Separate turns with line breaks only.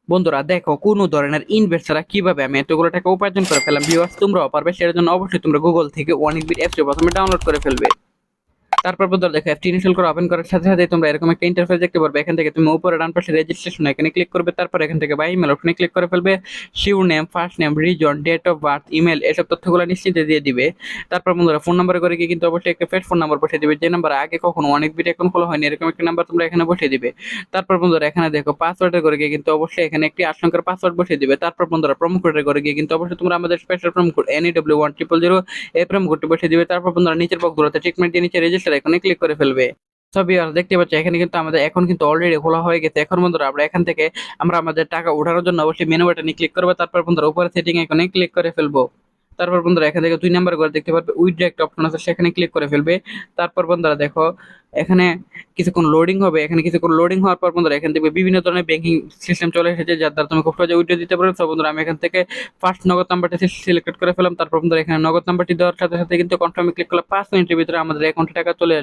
বন্ধুরা দেখো কোন ধরনের ইনভেস্ট ছাড়া কিভাবে আমি এতগুলো টাকা উপার্জন করে ফেললাম। ভিউয়ার্স তোমরাও পারবে, সেটার জন্য অবশ্যই তোমরা গুগল থেকে অনেকবিট অ্যাপস প্রথমে ডাউনলোড করে ফেলবে। তারপর বন্ধুরা দেখো অ্যাপটি ইনস্টল করে ওপেন করার সাথে সাথে তোমরা এরকম একটা ইন্টারফেস দেখতে পারবে। এখান থেকে তুমি উপরে ডান পাশে রেজিস্ট্রেশন এখানে ক্লিক করবে। তারপর এখান থেকে বাই ইমেল অপশনে ক্লিক করে ফেলবে। Surname, first name, reason, date of birth, email এসব তথ্যগুলো নিশ্চিন্তে দিয়ে দিবে। তারপর বন্ধুরা ফোন নাম্বার করে গিয়ে কিন্তু অবশ্যই একটা ফেড ফোন নাম্বার বসিয়ে দিবে, যে নাম্বার আগে কখনো অনেক বিট অ্যাকাউন্ট খোলা হয়নি এরকম একটা নাম্বার তোমরা এখানে বসিয়ে দিবে। তারপর বন্ধুরা এখানে দেখো পাসওয়ার্ডের করে গিয়ে কিন্তু অবশ্যই এখানে একটি 8 সংখ্যার পাসওয়ার্ড বসিয়ে দিবে। তারপর বন্ধুরা প্রোমো কোডের করে গিয়ে কিন্তু অবশ্যই তোমরা আমাদের স্পেশাল প্রোমো কোড NEW1000 এই প্রোমো কোডটি বসিয়ে দিবে। তারপর বন্ধুরা নিচের বক্সগুলোতে টিক মার্ক দিয়ে নিচে রেজিস্টার এখানে ক্লিক করে ফেলবে। সো ভিউয়ার্স দেখতে পাচ্ছ এখানে কিন্তু আমাদের অ্যাকাউন্ট কিন্তু অলরেডি খোলা হয়ে গেছে। এখন বন্ধুরা আমরা এখান থেকে আমরা আমাদের টাকা ওঠানোর জন্য অবশ্যই মেনু বাটনে ক্লিক করবো। তারপর বন্ধুরা উপরে সেটিং এখানে ক্লিক করে ফেলবো। তারপর বন্ধুরা এখান থেকে 2 নাম্বার করে দেখতে পারবে উইথড্র একটা অপশন আছে, সেখানে ক্লিক করে ফেলবে। তারপর বন্ধুরা দেখো এখানে কিছুক্ষণ লোডিং হবে। এখানে কিছুক্ষণ লোডিং হওয়ার পর বন্ধুরা এখান থেকে বিভিন্ন ধরনের ব্যাংকিং সিস্টেম চলে এসেছে, যার দ্বারা তুমি খুব সহজে উইথড্র দিতে পারো। সো বন্ধুরা আমি এখান থেকে ফার্স্ট নগদ নাম্বারটা সিলেক্ট করে ফেললাম। তারপর বন্ধুরা এখানে নগদ নাম্বারটি দেওয়ার সাথে সাথে কিন্তু কনফার্মে ক্লিক করলে 5 মিনিটের ভিতরে আমাদের অ্যাকাউন্টে টাকা চলে আসবে।